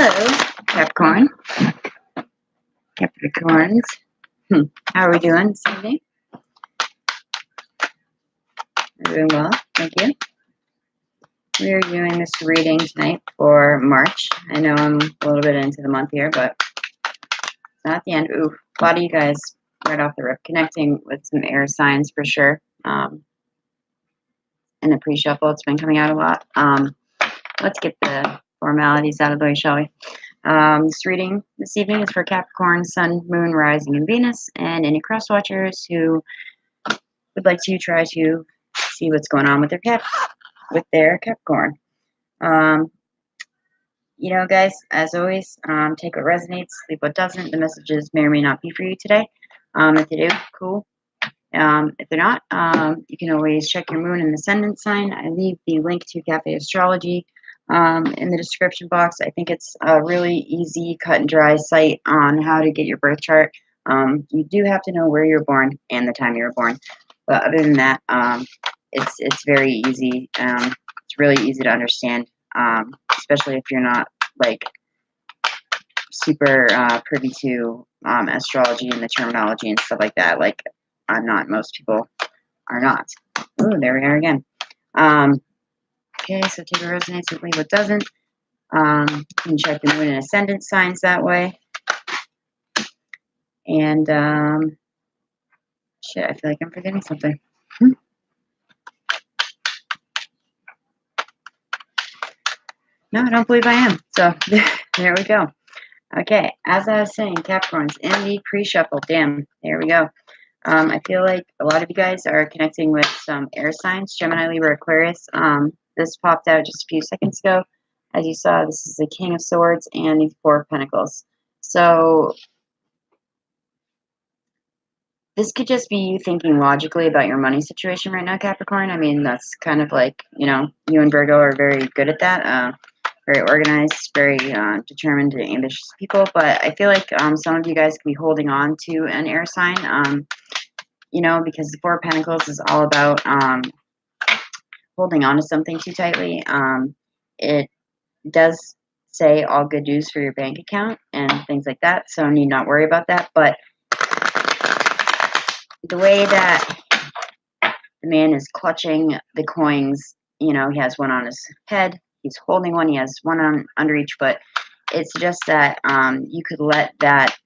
Hello, Capricorn. Capricorns. How are we doing this evening? We're doing well, thank you. We're doing this reading tonight for March. I know I'm a little bit into the month here, but it's not the end. Ooh, a lot of you guys right off the rip connecting with some air signs for sure. In the pre-shuffle, it's been coming out a lot. Let's get the formalities out of the way, shall we? This reading this evening is for Capricorn, Sun, Moon, Rising, and Venus, and any cross watchers who would like to try to see what's going on with their Capricorn. You know, guys, as always, take what resonates, leave what doesn't. The messages may or may not be for you today. If they do, cool. If they're not, you can always check your moon and ascendant sign. I leave the link to Cafe Astrology in the description box. I think it's a really easy, cut and dry site on how to get your birth chart. You do have to know where you're born and the time you were born, but other than that, it's very easy. It's really easy to understand, especially if you're not like super privy to astrology and the terminology and stuff like that. Like I'm not. Most people are not. Ooh, there we are again. Okay, so take what resonates and leave what doesn't. You can check the moon and ascendant signs that way. And shit, I feel like I'm forgetting something. No, I don't believe I am. So there we go. Okay, as I was saying, Capricorns in the pre-shuffle. Damn, there we go. I feel like a lot of you guys are connecting with some air signs, Gemini, Libra, Aquarius. This popped out just a few seconds ago. As you saw, this is the King of Swords and the Four of Pentacles. So this could just be you thinking logically about your money situation right now, Capricorn. I mean, that's kind of like, you know, you and Virgo are very good at that. Very organized, very determined and ambitious people. But I feel like some of you guys can be holding on to an air sign, you know, because the Four of Pentacles is all about holding on to something too tightly. It does say all good news for your bank account and things like that, so need not worry about that. But the way that the man is clutching the coins, you know, he has one on his head, he's holding one, he has one on under each foot. It's just that you could let that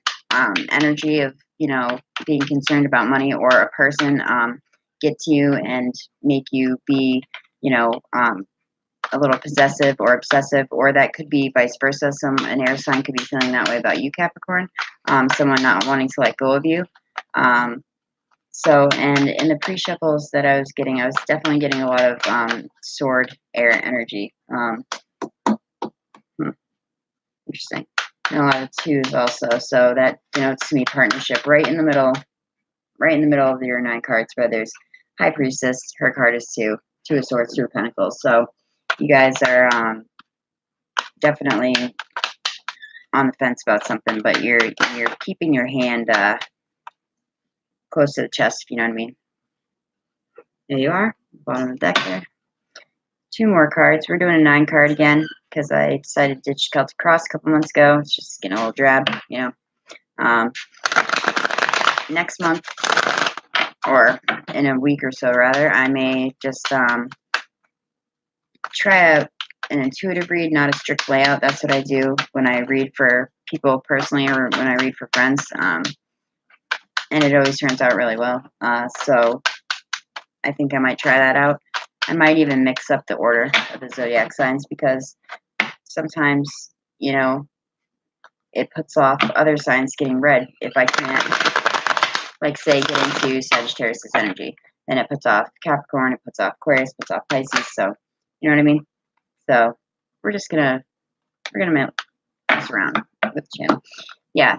energy of, you know, being concerned about money or a person get to you and make you be, you know, a little possessive or obsessive, or that could be vice versa. An air sign could be feeling that way about you, Capricorn. Someone not wanting to let go of you. And in the pre-shuffles that I was getting, I was definitely getting a lot of sword air energy. Interesting. And a lot of twos also. So that denotes to me partnership right in the middle of your 9 cards, where there's High Priestess, her card is 2 of Swords, 2 of Pentacles. So you guys are definitely on the fence about something, but you're keeping your hand close to the chest, if you know what I mean. There you are, bottom of the deck there. 2 more cards. We're doing a 9 card again because I decided to ditch Celtic Cross a couple months ago. It's just getting a little drab, you know. Next month, or in a week or so rather, I may just try an intuitive read, not a strict layout. That's what I do when I read for people personally, or when I read for friends, and it always turns out really well. So I think I might try that out. I might even mix up the order of the zodiac signs, because sometimes, you know, it puts off other signs getting read. If I can't, like, say, get into Sagittarius' energy, then it puts off Capricorn, it puts off Aquarius, puts off Pisces. So, you know what I mean? So we're gonna mess around with the channel. Yeah.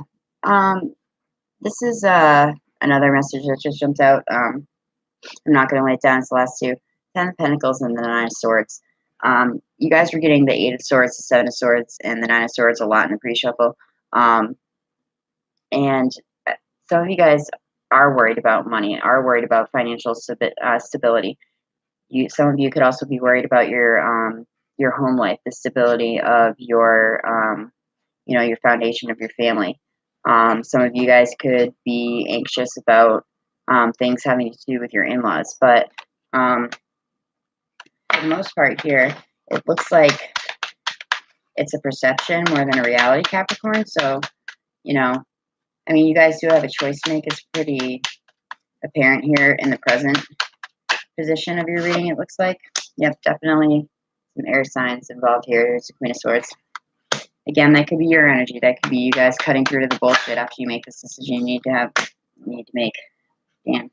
This is another message that just jumped out. I'm not gonna lay it down. It's the last 2. 10 of Pentacles and the 9 of Swords. You guys were getting the 8 of Swords, the 7 of Swords, and the 9 of Swords a lot in the pre-shuffle. And some of you guys are worried about money, are worried about financial stability. Some of you could also be worried about your home life, the stability of your you know, your foundation of your family. Some of you guys could be anxious about things having to do with your in-laws, but for the most part here, it looks like it's a perception more than a reality, Capricorn. So, you know, I mean, you guys do have a choice to make. It's pretty apparent here in the present position of your reading, it looks like. Yep, definitely some air signs involved here. There's the Queen of Swords. Again, that could be your energy. That could be you guys cutting through to the bullshit after you make this decision you need to make. Damn.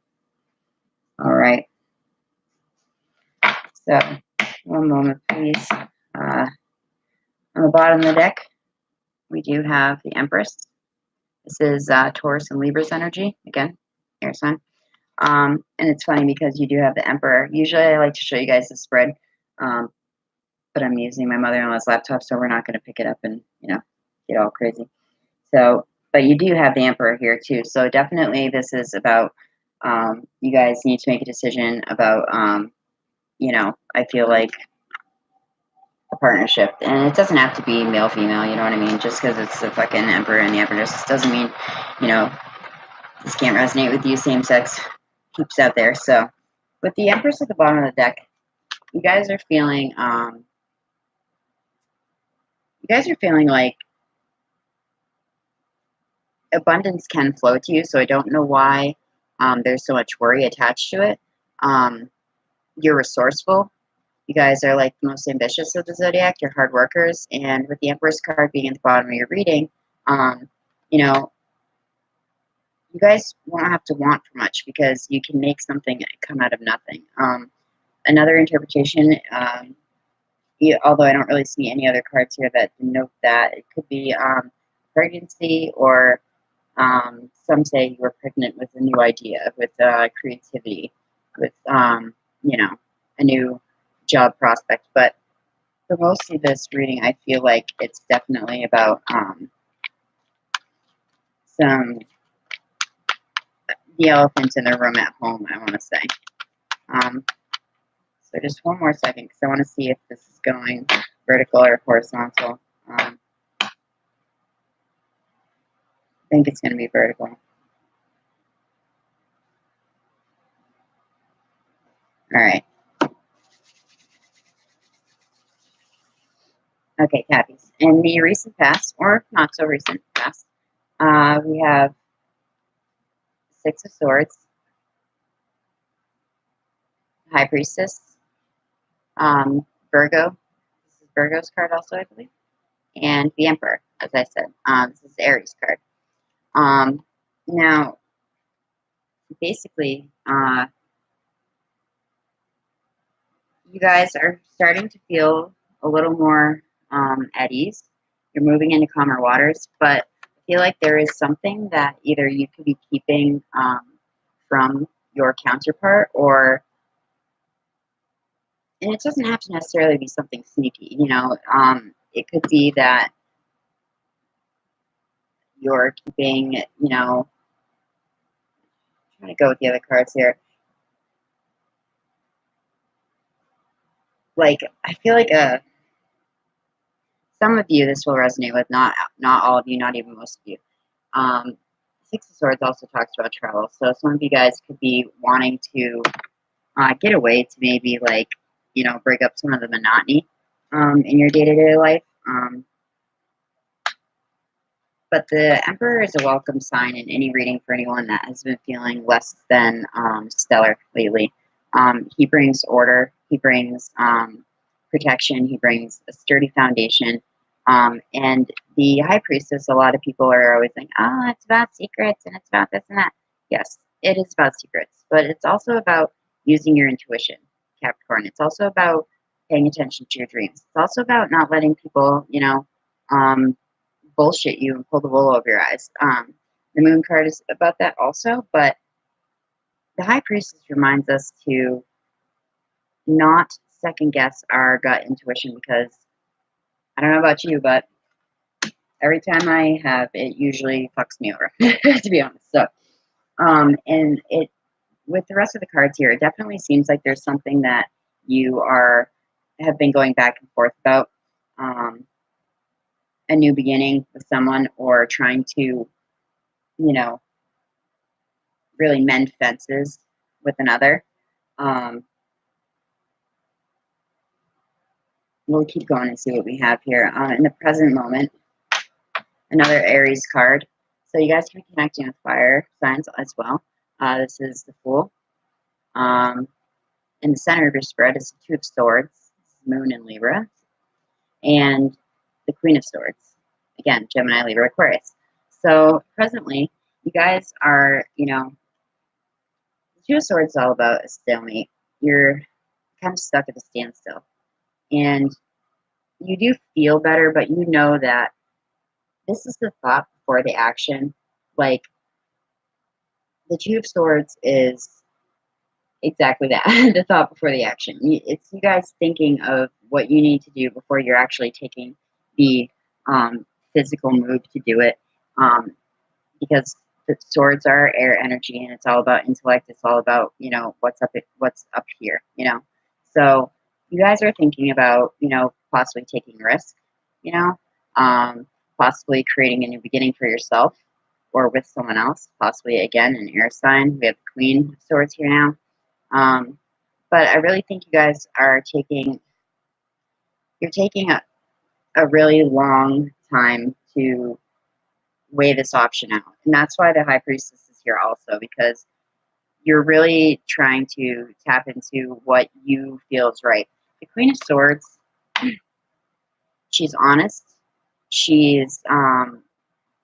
All right. So, one moment, please. On the bottom of the deck, we do have the Empress. This is Taurus and Libra's energy. Again, air sign. And it's funny because you do have the Emperor. Usually I like to show you guys the spread, but I'm using my mother-in-law's laptop, so we're not going to pick it up and, you know, get all crazy. So, but you do have the Emperor here too. So definitely this is about, you guys need to make a decision about, you know, I feel like a partnership. And it doesn't have to be male-female, you know what I mean? Just because it's the fucking Emperor and the Empress doesn't mean, you know, this can't resonate with you, same-sex peeps out there. So with the Empress at the bottom of the deck, you guys are feeling, like abundance can flow to you, so I don't know why there's so much worry attached to it. You're resourceful. You guys are like the most ambitious of the zodiac. You're hard workers, and with the Empress card being at the bottom of your reading, you know, you guys won't have to want for much because you can make something come out of nothing. Another interpretation, although I don't really see any other cards here that denote that, it could be pregnancy, or some say you were pregnant with a new idea, with creativity, with, you know, a new job prospect. But for most of this reading, I feel like it's definitely about the elephant in the room at home, I want to say. So just one more second, because I want to see if this is going vertical or horizontal. I think it's going to be vertical. All right. Okay, Cappies. In the recent past, or not so recent past, we have Six of Swords, High Priestess, Virgo. This is Virgo's card also, I believe. And the Emperor, as I said. This is Aries card. Now, basically, you guys are starting to feel a little more at ease. You're moving into calmer waters, but I feel like there is something that either you could be keeping from your counterpart, or, and it doesn't have to necessarily be something sneaky, you know. It could be that you're keeping, you know, I'm trying to go with the other cards here. Like, I feel like some of you this will resonate with, not all of you, not even most of you. Six of Swords also talks about travel, so some of you guys could be wanting to get away to maybe, like, you know, break up some of the monotony in your day-to-day life. But the Emperor is a welcome sign in any reading for anyone that has been feeling less than stellar lately. He brings order, he brings protection, he brings a sturdy foundation. And the High Priestess, a lot of people are always saying, oh, it's about secrets and it's about this and that. Yes, it is about secrets, but it's also about using your intuition, Capricorn. It's also about paying attention to your dreams. It's also about not letting people, you know, bullshit you and pull the wool over your eyes. The Moon card is about that also, but the High Priestess reminds us to not second guess our gut intuition, because I don't know about you, but every time I have, it usually fucks me over, to be honest. So, and it, with the rest of the cards here, it definitely seems like there's something that you have been going back and forth about. a new beginning with someone, or trying to, really mend fences with another. Um, we'll keep going and see what we have here. In the present moment, another Aries card. So you guys can be connecting with fire signs as well. This is the Fool. In the center of your spread is the Two of Swords, Moon and Libra, and the Queen of Swords. Again, Gemini, Libra, Aquarius. So presently, you guys are, the Two of Swords is all about a stalemate. You're kind of stuck at a standstill. And you do feel better, but you know that this is the thought before the action. Like, the Two of Swords is exactly that, the thought before the action. It's you guys thinking of what you need to do before you're actually taking the physical move to do it. Because the swords are air energy, and it's all about intellect. It's all about, what's up here. So you guys are thinking about, possibly taking risk. You know, possibly creating a new beginning for yourself or with someone else. Possibly again an air sign. We have the Queen of Swords here now. But I really think you guys are taking a really long time to weigh this option out. And that's why the High Priestess is here also, because you're really trying to tap into what you feel is right. The Queen of Swords, she's honest. She's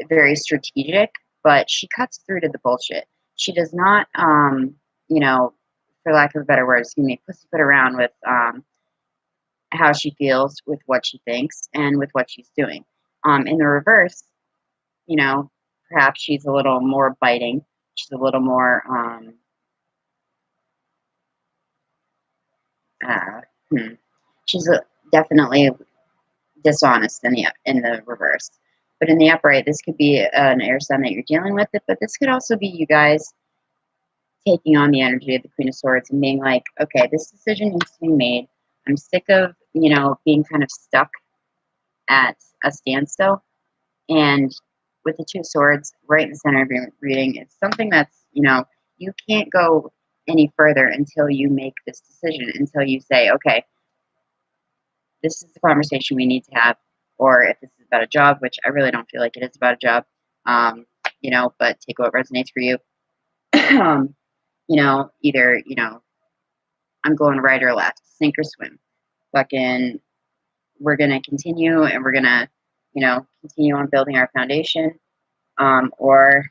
very strategic, but she cuts through to the bullshit. She does not, for lack of a better word, pussyfoot around with how she feels, with what she thinks, and with what she's doing. In the reverse, you know, perhaps she's a little more biting. She's a little more, uh, hmm, she's definitely dishonest in the reverse. But in the upright, this could be an air sign that you're dealing with it, but this could also be you guys taking on the energy of the Queen of Swords and being like, okay, this decision needs to be made. I'm sick of, being kind of stuck at a standstill. And with the Two of Swords right in the center of your reading, it's something that's, you can't go any further until you make this decision, until you say, okay, this is the conversation we need to have. Or if this is about a job, which I really don't feel like it is about a job, but take what resonates for you. Either, I'm going right or left, sink or swim. Fucking, we're going to continue, and we're going to, continue on building our foundation. Or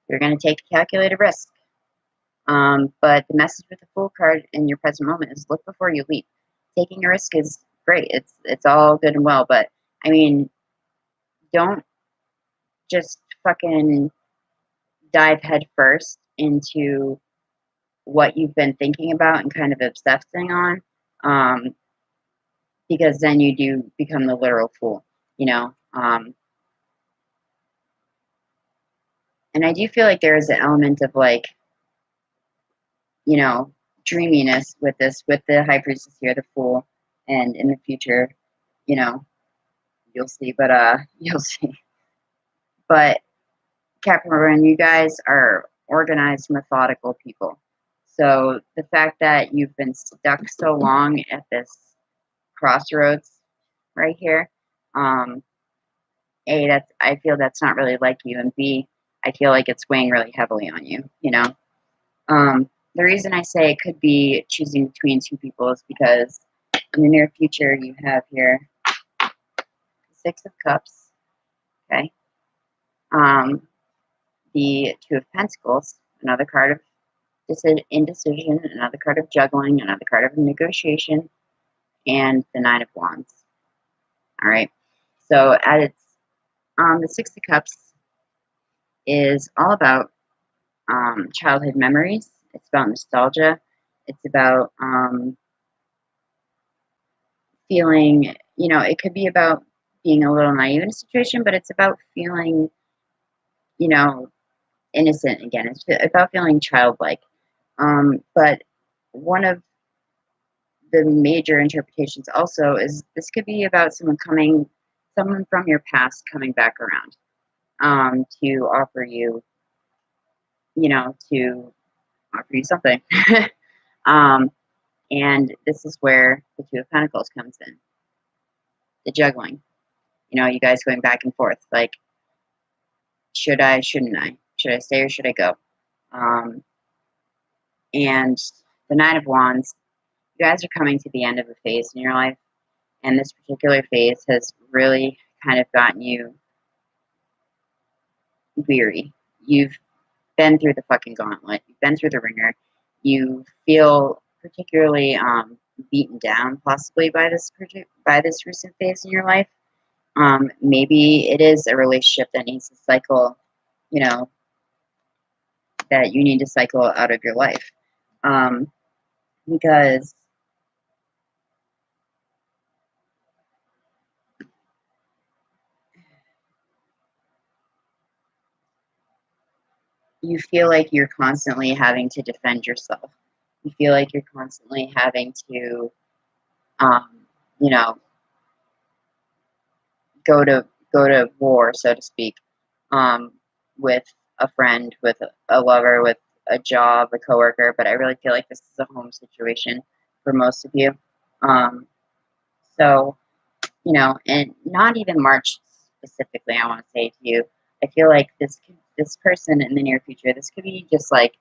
you're going to take a calculated risk. But the message with the Fool card in your present moment is look before you leap. Taking a risk is great. It's all good and well, but I mean, don't just fucking dive head first into what you've been thinking about and kind of obsessing on, because then you do become the literal fool, and I do feel like there is an element of like, dreaminess with this, with the High Priestess here, the Fool, and in the future, you know, you'll see, but you'll see. But Capricorn, you guys are organized, methodical people. So the fact that you've been stuck so long at this crossroads right here, A, I feel that's not really like you, and B, I feel like it's weighing really heavily on you. The reason I say it could be choosing between two people is because in the near future you have here Six of Cups, okay? The Two of Pentacles, another card of indecision, another card of juggling, another card of negotiation, and the Nine of Wands. All right. So at its the Six of Cups is all about childhood memories. It's about nostalgia. It's about feeling, it could be about being a little naive in a situation, but it's about feeling, innocent again. It's about feeling childlike. But one of the major interpretations also is this could be about someone coming someone from your past coming back around to offer you, to offer you something. um, and this is where the Two of Pentacles comes in, the juggling. You guys going back and forth, like, should I, shouldn't I? Should I stay or should I go? Um, and the Nine of Wands, you guys are coming to the end of a phase in your life, and this particular phase has really kind of gotten you weary. You've been through the fucking gauntlet. You've been through the ringer. You feel particularly beaten down, possibly by this recent phase in your life. Maybe it is a relationship that needs to cycle, you know, that you need to cycle out of your life, because you feel like you're constantly having to defend yourself. You feel like you're constantly having to, um, you know, go to war, so to speak, um, with a friend, with a lover, with a job, a coworker. But I really feel like this is a home situation for most of you. Um, so, and not even March specifically, I want to say to you, I feel like this person in the near future, this could be just like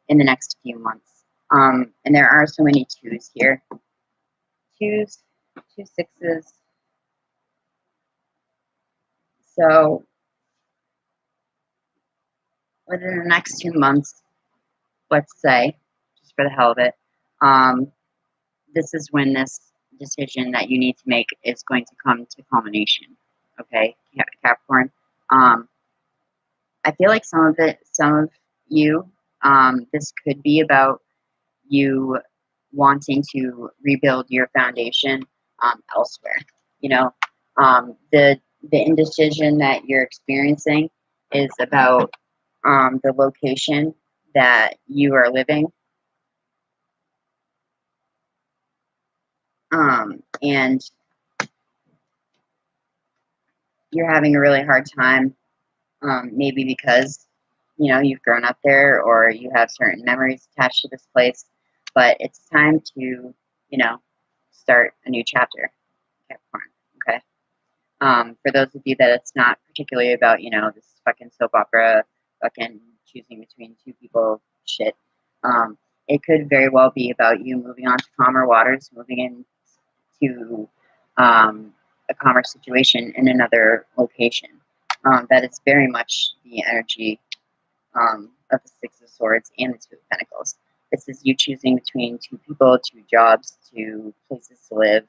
in the next few months. And there are so many twos here. Twos, two sixes. So within the next 2 months, let's say, just for the hell of it, um, this is when this decision that you need to make is going to come to culmination. Okay, Capricorn. Um, I feel like some of you, this could be about you wanting to rebuild your foundation elsewhere. You know, the indecision that you're experiencing is about the location that you are living, and you're having a really hard time, maybe because you've grown up there or you have certain memories attached to this place, but it's time to start a new chapter, Capricorn. Okay. For those of you that it's not particularly about, this fucking soap opera, fucking choosing between two people shit, it could very well be about you moving on to calmer waters, moving into a calmer situation in another location. That is very much the energy of the Six of Swords and the Two of Pentacles. This is you choosing between two people, two jobs, two places to live.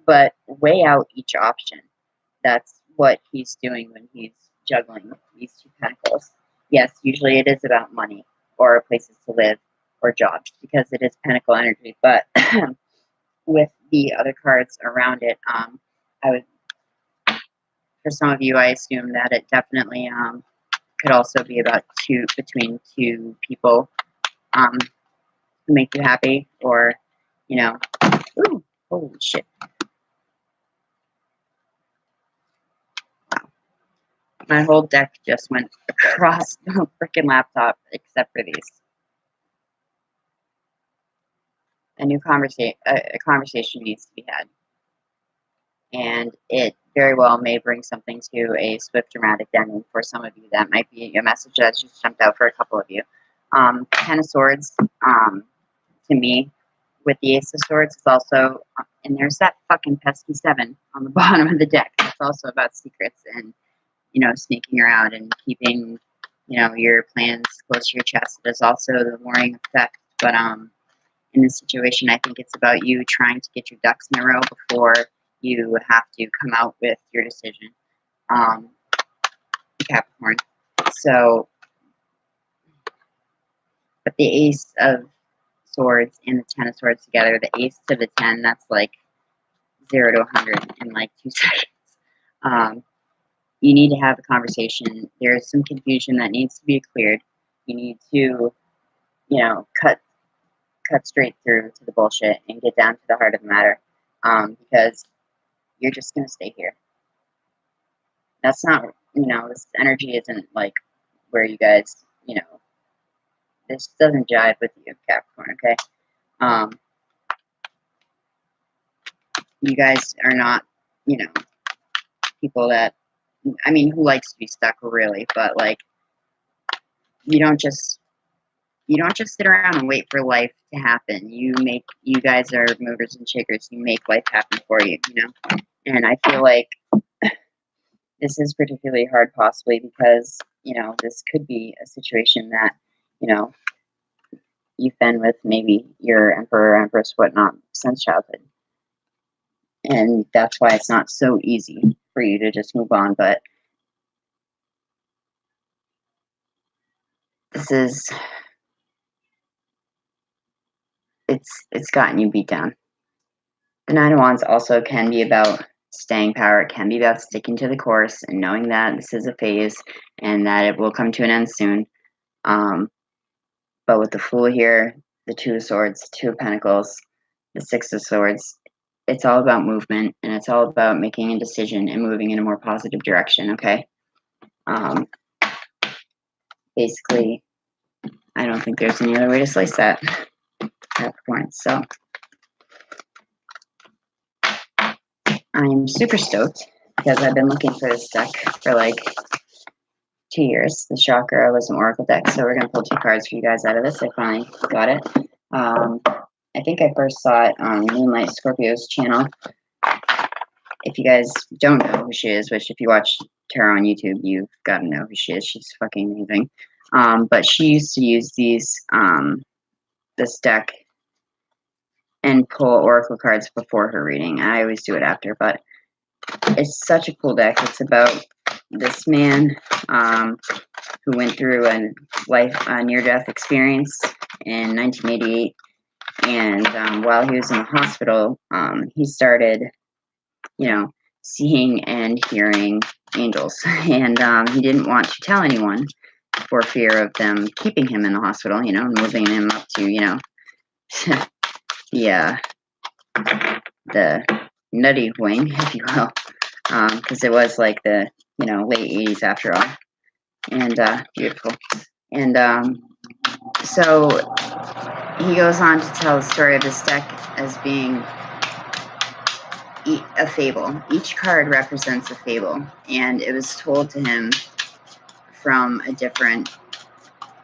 But weigh out each option. That's what he's doing when he's juggling these two pentacles. Yes, usually it is about money or places to live or jobs because it is pentacle energy. But with the other cards around it, I would, for some of you, I assume that it definitely could also be about between two people who make you happy, or ooh, holy shit. My whole deck just went across the freaking laptop, except for these. A conversation needs to be had, and it very well may bring something to a swift, dramatic ending for some of you. That might be a message that's just jumped out for a couple of you. Ten of Swords, to me, with the Ace of Swords, is also, and there's that fucking pesky 7 on the bottom of the deck. It's also about secrets and sneaking around and keeping, your plans close to your chest. There's also the warring effect. But in this situation, I think it's about you trying to get your ducks in a row before you have to come out with your decision, Capricorn. So, but the Ace of Swords and the Ten of Swords together, the Ace to the 10, that's like 0 to 100 in like 2 seconds. You need to have a conversation. There's some confusion that needs to be cleared. You need to, cut straight through to the bullshit and get down to the heart of the matter. Because you're just going to stay here. That's not, this energy isn't like where you guys, this doesn't jive with you, Capricorn, okay? You guys are not, people that, who likes to be stuck, really, but, like, you don't just sit around and wait for life to happen. You guys are movers and shakers. You make life happen for you, And I feel like this is particularly hard, possibly because, this could be a situation that, you've been with maybe your emperor, empress, whatnot, since childhood. And that's why it's not so easy for you to just move on. But it's gotten you beat down. The Nine of Wands also can be about staying power. It can be about sticking to the course and knowing that this is a phase and that it will come to an end soon. But with the Fool here, the Two of Swords, Two of Pentacles, the Six of Swords, it's all about movement, and it's all about making a decision and moving in a more positive direction, okay? Basically, I don't think there's any other way to slice that, Capricorn. So, I'm super stoked because I've been looking for this deck for like 2 years. The Chakra was an Oracle deck, so we're going to pull 2 cards for you guys out of this. I finally got it. I think I first saw it on Moonlight Scorpio's channel. If you guys don't know who she is, which if you watch Tarot on YouTube, you've got to know who she is. She's fucking amazing. But she used to use this deck and pull Oracle cards before her reading. I always do it after, but it's such a cool deck. It's about this man who went through a near-death experience in 1988. And while he was in the hospital, he started, seeing and hearing angels. And he didn't want to tell anyone for fear of them keeping him in the hospital, and moving him up to, the nutty wing, if you will. Because it was like the, late 80s after all. And beautiful. And so he goes on to tell the story of this deck as being a fable. Each card represents a fable, and it was told to him from a different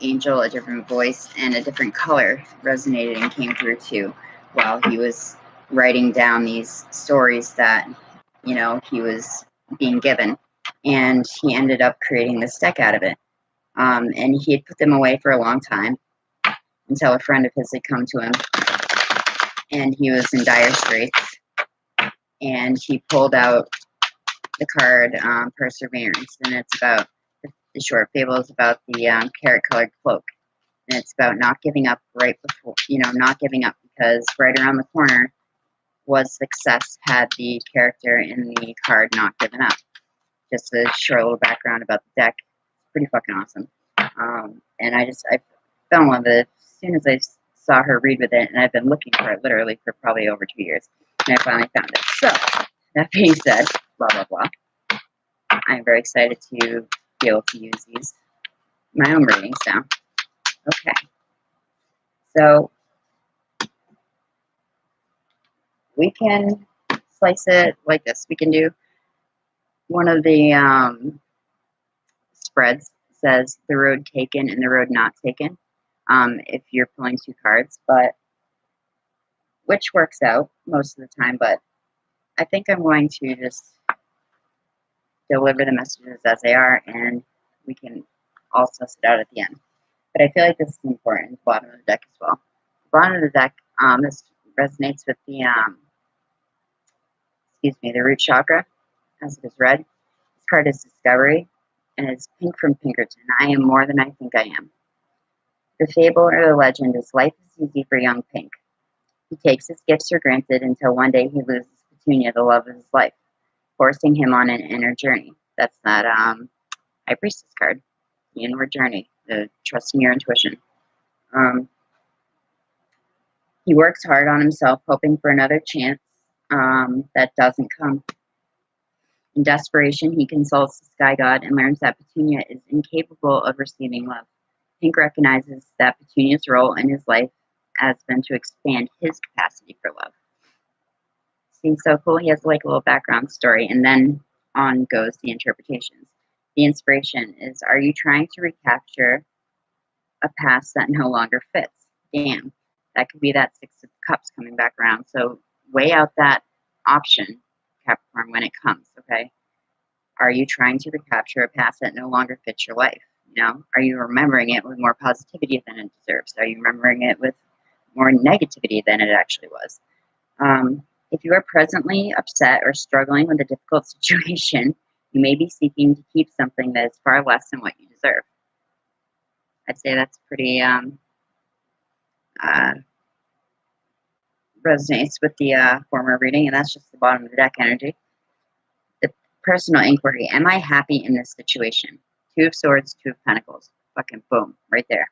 angel, a different voice, and a different color resonated and came through too while he was writing down these stories that, he was being given. And he ended up creating this deck out of it. And he had put them away for a long time until a friend of his had come to him, and he was in dire straits. And he pulled out the card Perseverance, and it's about the short fable is about the carrot-colored cloak, and it's about not giving up right before, not giving up because right around the corner was success. Had the character in the card not given up. Just a short little background about the deck. It's pretty fucking awesome. And I fell in love with it as soon as I saw her read with it, and I've been looking for it literally for probably over 2 years, and I finally found it. So, that being said, blah, blah, blah, I'm very excited to be able to use these in my own readings now. Okay. So, we can slice it like this. We can do one of the spreads says the road taken and the road not taken, if you're pulling 2 cards, but which works out most of the time, but I think I'm going to just deliver the messages as they are, and we can all suss it out at the end. But I feel like this is important, the bottom of the deck as well. The bottom of the deck, this resonates with the, the root chakra, as it is red. This card is Discovery, and it's pink from Pinkerton. I am more than I think I am. The fable or the legend is life is easy for young Pink. He takes his gifts for granted until one day he loses Petunia, the love of his life, forcing him on an inner journey. That's that High Priestess card, the inward journey, the trusting your intuition. He works hard on himself, hoping for another chance that doesn't come. In desperation, he consults the sky god and learns that Petunia is incapable of receiving love. Pink recognizes that Petunia's role in his life has been to expand his capacity for love. Seems so cool. He has like a little background story, and then on goes the interpretations. The inspiration is, are you trying to recapture a past that no longer fits? Damn. That could be that Six of Cups coming back around. So weigh out that option, Capricorn, when it comes, okay? Are you trying to recapture a past that no longer fits your life? You know, are you remembering it with more positivity than it deserves? Are you remembering it with more negativity than it actually was? If you are presently upset or struggling with a difficult situation, you may be seeking to keep something that is far less than what you deserve. I'd say that's pretty resonates with the former reading, and that's just the bottom of the deck energy. The personal inquiry: am I happy in this situation? Two of Swords, Two of Pentacles. Fucking boom, right there.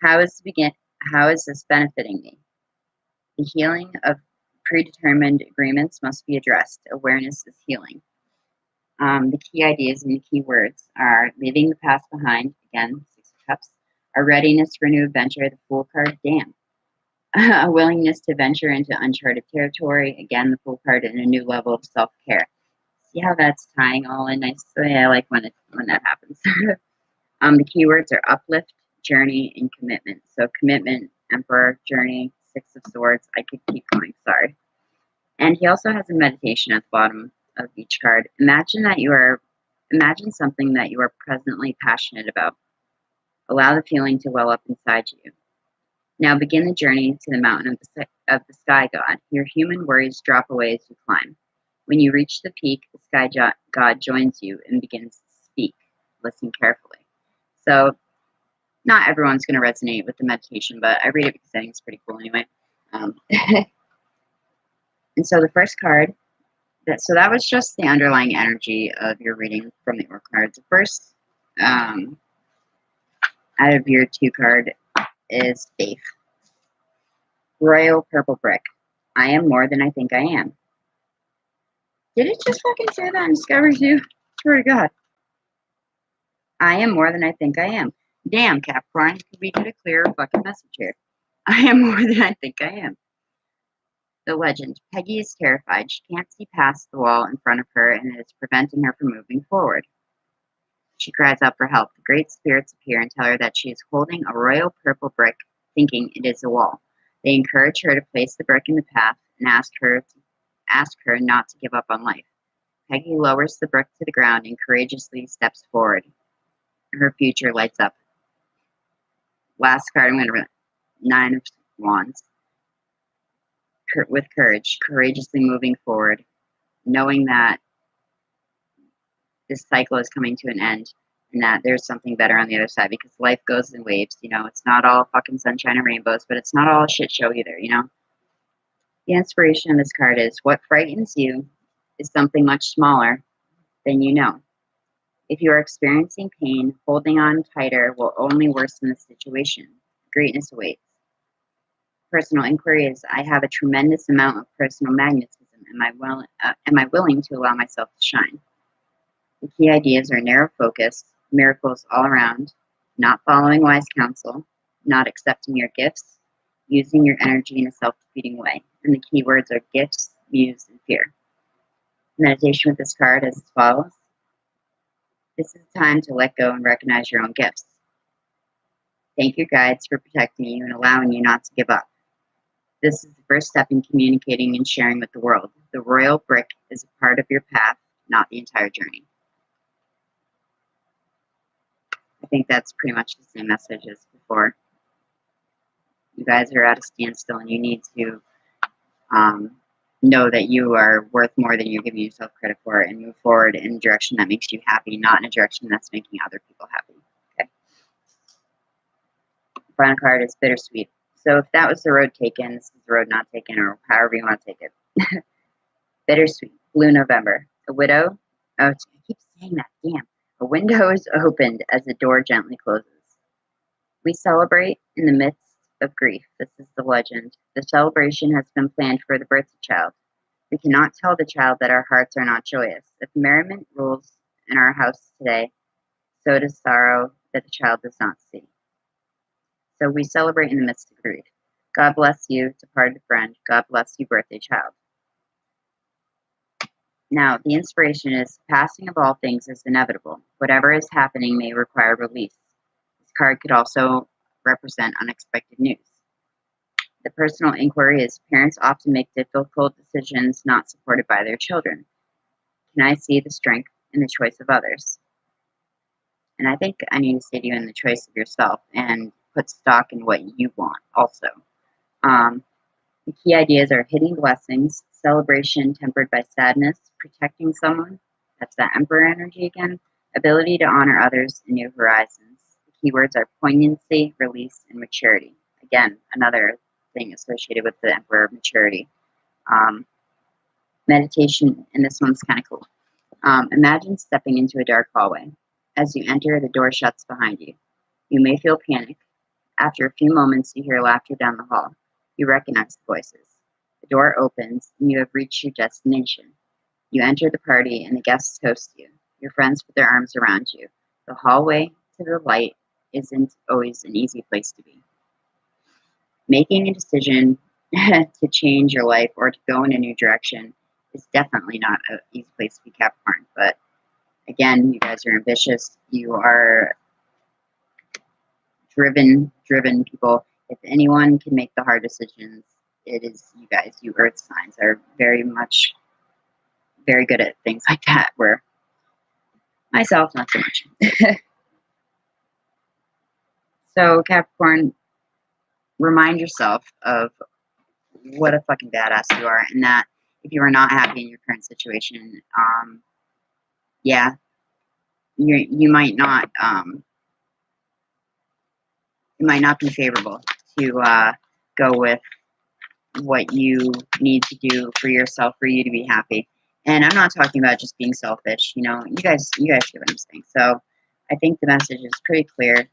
How is this benefiting me? The healing of predetermined agreements must be addressed. Awareness is healing. The key ideas and the key words are leaving the past behind. Again, Six of Cups. A readiness for new adventure. The Fool card. Damn. A willingness to venture into uncharted territory. Again, the Fool card, and a new level of self-care. See how that's tying all in nicely? I like when that happens. The keywords are uplift, journey, and commitment. So commitment, Emperor, journey, Six of Swords. I could keep going, sorry. And he also has a meditation at the bottom of each card. Imagine something that you are presently passionate about. Allow the feeling to well up inside you. Now begin the journey to the mountain of the sky god. Your human worries drop away as you climb. When you reach the peak, the sky god joins you and begins to speak. Listen carefully. So, not everyone's going to resonate with the meditation, but I read it because I think it's pretty cool anyway. And so the first card, that was just the underlying energy of your reading from the Oracle cards. The first out of your two card is Faith. Royal Purple Brick. I am more than I think I am. Did it just fucking say that in Discovery 2? Swear to God. I am more than I think I am. Damn, Capricorn, we get a clear fucking message here. I am more than I think I am. The legend. Peggy is terrified. She can't see past the wall in front of her, and it is preventing her from moving forward. She cries out for help. The great spirits appear and tell her that she is holding a royal purple brick, thinking it is a wall. They encourage her to place the brick in the path and ask her not to give up on life. Peggy lowers the brick to the ground and courageously steps forward. Her future lights up. Last card I'm going to read. Nine of Wands. With courage, courageously moving forward, knowing that this cycle is coming to an end and that there's something better on the other side, because life goes in waves. You know, it's not all fucking sunshine and rainbows, but it's not all a shit show either, you know? The inspiration of this card is, what frightens you is something much smaller than you know. If you are experiencing pain, holding on tighter will only worsen the situation. Greatness awaits. Personal inquiry is, I have a tremendous amount of personal magnetism. Am I willing to allow myself to shine? The key ideas are narrow focus, miracles all around, not following wise counsel, not accepting your gifts, using your energy in a self-defeating way. And the key words are gifts, muse, and fear. Meditation with this card is as follows. This is time to let go and recognize your own gifts. Thank your guides for protecting you and allowing you not to give up. This is the first step in communicating and sharing with the world. The royal brick is a part of your path, not the entire journey. I think that's pretty much the same message as before. You guys are at a standstill and you need to know that you are worth more than you're giving yourself credit for, and move forward in a direction that makes you happy, not in a direction that's making other people happy. Okay. Final card is bittersweet. So if that was the road taken, this is the road not taken, or however you want to take it. Bittersweet. Blue November. A widow. Oh, I keep saying that. Damn. A window is opened as the door gently closes. We celebrate in the midst of grief. This is the legend. The celebration has been planned for the birth of child. We cannot tell the child that our hearts are not joyous. If merriment rules in our house today, so does sorrow that the child does not see. So we celebrate in the midst of grief. God bless you, departed friend. God bless you, birthday child. Now, the inspiration is passing of all things is inevitable. Whatever is happening may require release. This card could also represent unexpected news. The personal inquiry is parents often make difficult decisions not supported by their children. Can I see the strength in the choice of others? And I think I need to say to you in the choice of yourself and put stock in what you want also. Um, the key ideas are hidden blessings, celebration tempered by sadness, protecting someone. That's that Emperor energy again. Ability to honor others and new horizons. The keywords are poignancy, release, and maturity. Again, another thing associated with the Emperor of maturity. Um, meditation, and this one's kind of cool. Imagine stepping into a dark hallway. As you enter, the door shuts behind you. You may feel panic. After a few moments, you hear laughter down the hall. You recognize the voices. The door opens, and you have reached your destination. You enter the party, and the guests toast you. Your friends put their arms around you. The hallway to the light isn't always an easy place to be. Making a decision to change your life or to go in a new direction is definitely not an easy place to be, Capricorn. But again, you guys are ambitious. You are driven people. If anyone can make the hard decisions, it is you guys. You earth signs are very good at things like that, where myself, not so much. So, Capricorn, remind yourself of what a fucking badass you are, and that if you are not happy in your current situation, yeah, you might not it might not be favorable to go with what you need to do for yourself for you to be happy. And I'm not talking about just being selfish. You guys get what I'm saying. So I think the message is pretty clear.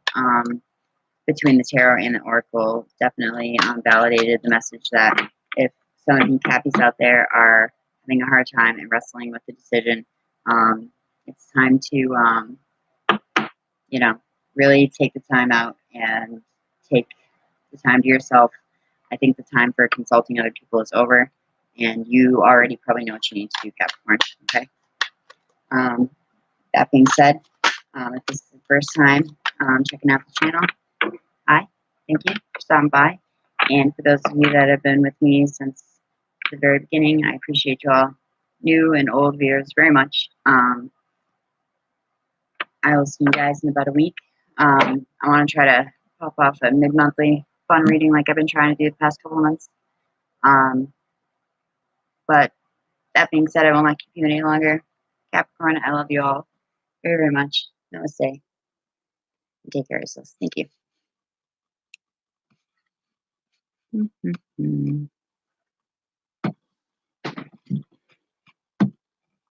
Between the tarot and the oracle, definitely validated the message that if some of you Cappies out there are having a hard time and wrestling with the decision, it's time to really take the time out and take the time to yourself. I think the time for consulting other people is over, and you already probably know what you need to do, Capricorn. Okay. That being said, if this is the first time checking out the channel, hi, thank you for stopping by. And for those of you that have been with me since the very beginning, I appreciate you all, new and old viewers, very much. I will see you guys in about a week. I want to try to pop off a mid-monthly fun reading like I've been trying to do the past couple of months. But that being said, I will not keep you any longer. Capricorn, I love you all very, very much. Namaste. Take care of yourselves. Thank you.